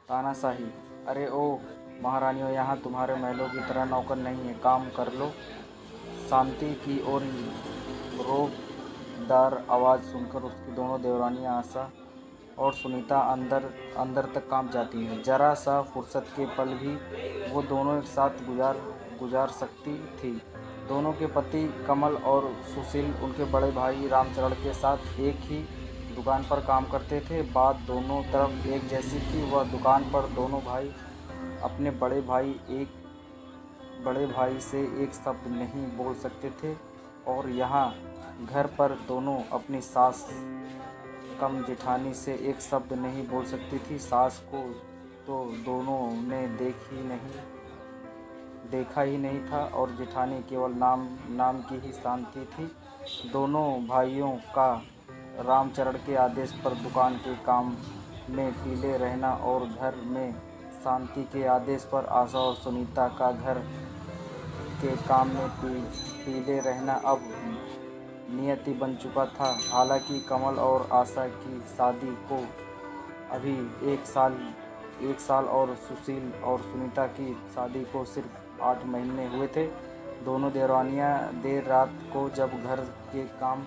तानाशाही। अरे ओ महारानियों, यहाँ तुम्हारे महलों की तरह नौकर नहीं है, काम कर लो। शांति की ओर रोबदार आवाज़ सुनकर उसकी दोनों देवरानियाँ आशा और सुनीता अंदर अंदर तक कांप जाती हैं। जरा सा फुर्सत के पल भी वो दोनों एक साथ गुजार सकती थी। दोनों के पति कमल और सुशील उनके बड़े भाई रामचरण के साथ एक ही दुकान पर काम करते थे। बात दोनों तरफ एक जैसी थी। वह दुकान पर दोनों भाई अपने बड़े भाई से एक शब्द नहीं बोल सकते थे, और यहाँ घर पर दोनों अपनी सास कम जेठानी से एक शब्द नहीं बोल सकती थी। सास को तो दोनों ने देखा ही नहीं था, और जेठानी केवल नाम की ही शांति थी। दोनों भाइयों का रामचरण के आदेश पर दुकान के काम में पीले रहना और घर में शांति के आदेश पर आशा और सुनीता का घर के काम में पीले रहना अब नियति बन चुका था। हालांकि कमल और आशा की शादी को अभी एक साल और सुशील और सुनीता की शादी को सिर्फ 8 महीने हुए थे। दोनों देवरानियां देर रात को जब घर के काम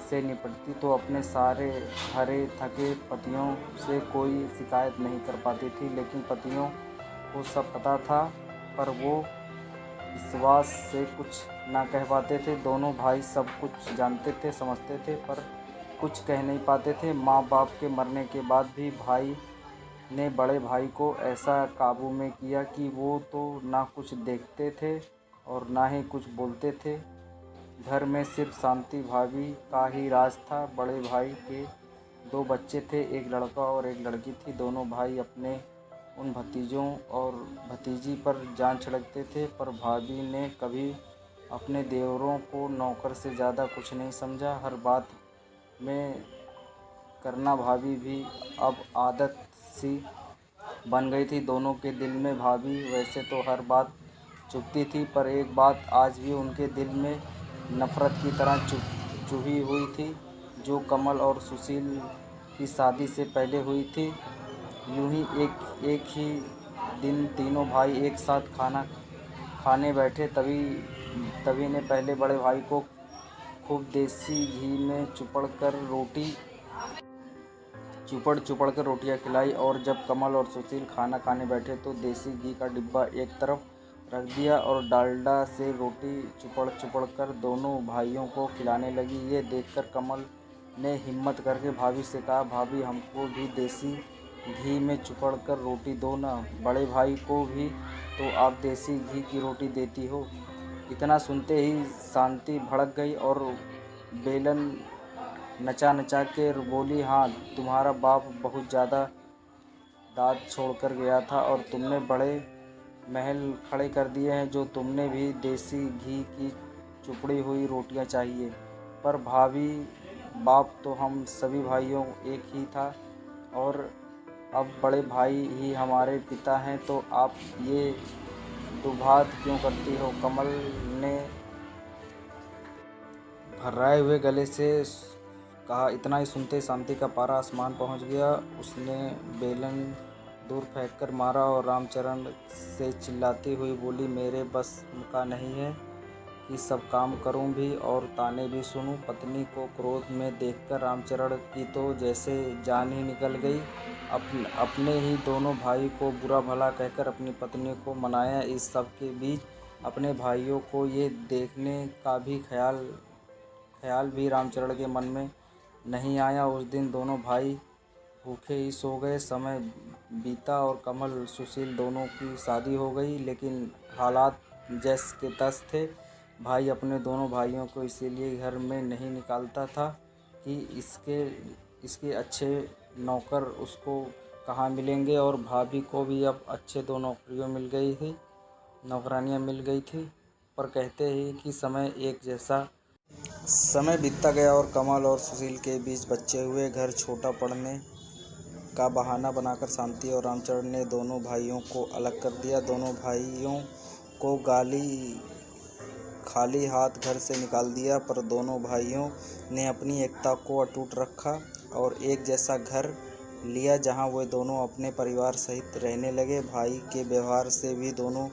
से निपटती तो अपने सारे हरे थके पतियों से कोई शिकायत नहीं कर पाती थी, लेकिन पतियों को सब पता था, पर वो विश्वास से कुछ ना कह पाते थे। दोनों भाई सब कुछ जानते थे, समझते थे, पर कुछ कह नहीं पाते थे। माँ बाप के मरने के बाद भी भाई ने बड़े भाई को ऐसा काबू में किया कि वो तो ना कुछ देखते थे और ना ही कुछ बोलते थे। घर में सिर्फ शांति भाभी का ही राज था। बड़े भाई के 2 बच्चे थे, एक लड़का और एक लड़की थी। दोनों भाई अपने उन भतीजों और भतीजी पर जान छिड़कते थे, पर भाभी ने कभी अपने देवरों को नौकर से ज़्यादा कुछ नहीं समझा। हर बात में करना भाभी भी अब आदत सी बन गई थी दोनों के दिल में। भाभी वैसे तो हर बात चुभती थी, पर एक बात आज भी उनके दिल में नफ़रत की तरह चुभी हुई थी, जो कमल और सुशील की शादी से पहले हुई थी। यूं ही एक ही दिन तीनों भाई एक साथ खाना खाने बैठे। तभी ने पहले बड़े भाई को खूब देसी घी में चुपड़ कर रोटियां खिलाई, और जब कमल और सुशील खाना खाने बैठे तो देसी घी का डिब्बा एक तरफ रख दिया और डालडा से रोटी चुपड़ कर दोनों भाइयों को खिलाने लगी। ये देखकर कमल ने हिम्मत करके भाभी से कहा, भाभी हमको भी देसी घी में चुपड़ कर रोटी दो ना, बड़े भाई को भी तो आप देसी घी की रोटी देती हो। इतना सुनते ही शांति भड़क गई और बेलन नचा के बोली, हाँ तुम्हारा बाप बहुत ज़्यादा दाद छोड़कर गया था और तुमने बड़े महल खड़े कर दिए हैं, जो तुमने भी देसी घी की चुपड़ी हुई रोटियां चाहिए। पर भाभी, बाप तो हम सभी भाइयों एक ही था, और अब बड़े भाई ही हमारे पिता हैं, तो आप ये दुबाद क्यों करती हो? कमल ने भर्राए हुए गले से कहा। इतना ही सुनते शांति का पारा आसमान पहुंच गया। उसने बेलन दूर फेंककर मारा और रामचरण से चिल्लाती हुई बोली, मेरे बस का नहीं है कि सब काम करूं भी और ताने भी सुनूं। पत्नी को क्रोध में देखकर रामचरण की तो जैसे जान ही निकल गई। अपने ही दोनों भाई को बुरा भला कहकर अपनी पत्नी को मनाया। इस सब के बीच अपने भाइयों को ये देखने का भी ख्याल भी रामचरण के मन में नहीं आया। उस दिन दोनों भाई भूखे ही सो गए। समय बीता और कमल सुशील दोनों की शादी हो गई, लेकिन हालात जैस के तस थे। भाई अपने दोनों भाइयों को इसीलिए घर में नहीं निकालता था कि इसके अच्छे नौकर उसको कहाँ मिलेंगे, और भाभी को भी अब अच्छे 2 नौकरानियाँ मिल गई थी। पर कहते ही कि समय बीतता गया और कमल और सुशील के बीच बच्चे हुए। घर छोटा पड़ने का बहाना बनाकर शांति और रामचरण ने दोनों भाइयों को अलग कर दिया। दोनों भाइयों को खाली हाथ घर से निकाल दिया, पर दोनों भाइयों ने अपनी एकता को अटूट रखा और एक जैसा घर लिया, जहां वे दोनों अपने परिवार सहित रहने लगे। भाई के व्यवहार से भी दोनों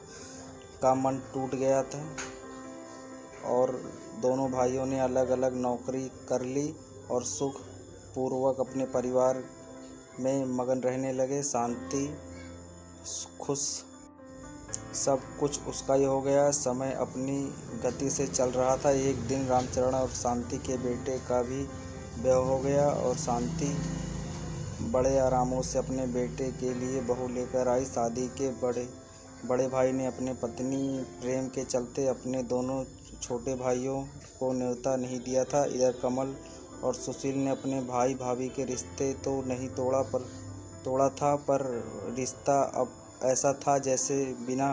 का मन टूट गया था और दोनों भाइयों ने अलग अलग नौकरी कर ली और सुख पूर्वक अपने परिवार में मगन रहने लगे। शांति खुश, सब कुछ उसका ही हो गया। समय अपनी गति से चल रहा था। एक दिन रामचरण और शांति के बेटे का भी ब्याह हो गया और शांति बड़े आरामों से अपने बेटे के लिए बहू लेकर आई। शादी के बड़े भाई ने अपने पत्नी प्रेम के चलते अपने दोनों छोटे भाइयों को न्योता नहीं दिया था। इधर कमल और सुशील ने अपने भाई भाभी के रिश्ते तो नहीं तोड़ा था, पर रिश्ता अब ऐसा था जैसे बिना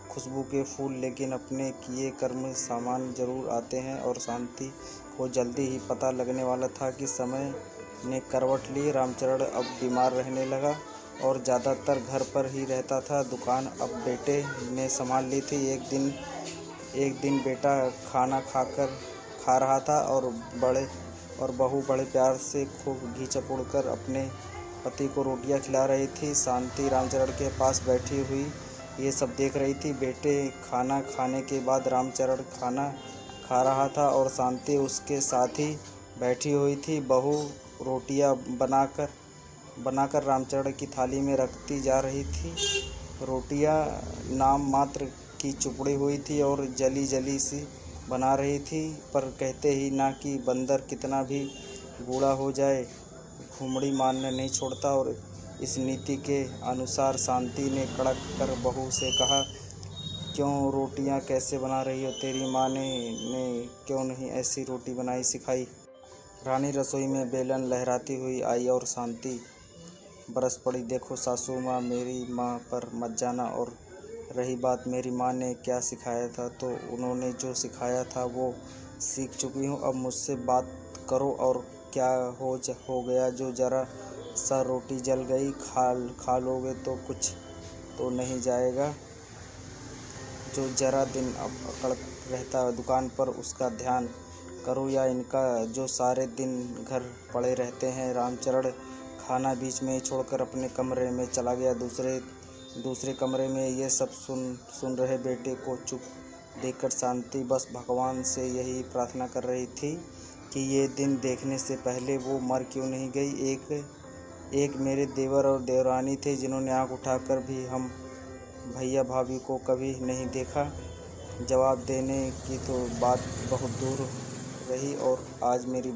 खुशबू के फूल, लेकिन अपने किए कर्म सामान जरूर आते हैं। और शांति को जल्दी ही पता लगने वाला था कि समय ने करवट ली। रामचरण अब बीमार रहने लगा और ज़्यादातर घर पर ही रहता था। दुकान अब बेटे ने संभाल ली थी। एक दिन बेटा खाना खा रहा था और बहू बड़े प्यार से खूब घी चपोड़कर अपने पति को रोटियां खिला रही थी। शांति रामचरण के पास बैठी हुई ये सब देख रही थी। बेटे खाना खाने के बाद रामचरण खाना खा रहा था और शांति उसके साथ ही बैठी हुई थी। बहू रोटियां बनाकर रामचरण की थाली में रखती जा रही थी। रोटियां नाम मात्र की चुपड़ी हुई थी और जली जली सी बना रही थी, पर कहते ही ना कि बंदर कितना भी बूढ़ा हो जाए घुमड़ी मारना नहीं छोड़ता। और इस नीति के अनुसार शांति ने कड़क कर बहू से कहा, क्यों रोटियां कैसे बना रही हो? तेरी माँ ने क्यों नहीं ऐसी रोटी बनाई सिखाई? रानी रसोई में बेलन लहराती हुई आई और शांति बरस पड़ी। देखो सासू माँ, मेरी माँ पर मत जाना। और रही बात मेरी माँ ने क्या सिखाया था, तो उन्होंने जो सिखाया था वो सीख चुकी हूँ। अब मुझसे बात करो। और क्या हो गया जो जरा सा रोटी जल गई खा लोगे तो कुछ तो नहीं जाएगा। जो जरा दिन अब अकड़ रहता है दुकान पर उसका ध्यान करो, या इनका जो सारे दिन घर पड़े रहते हैं। रामचरण खाना बीच में ही छोड़कर अपने कमरे में चला गया। दूसरे कमरे में ये सब सुन रहे बेटे को चुप देखकर शांति बस भगवान से यही प्रार्थना कर रही थी कि ये दिन देखने से पहले वो मर क्यों नहीं गई। एक मेरे देवर और देवरानी थे जिन्होंने आंख उठाकर भी हम भैया भाभी को कभी नहीं देखा। जवाब देने की तो बात बहुत दूर रही, और आज मेरी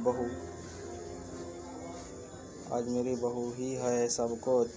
बहू ही है सब कुछ।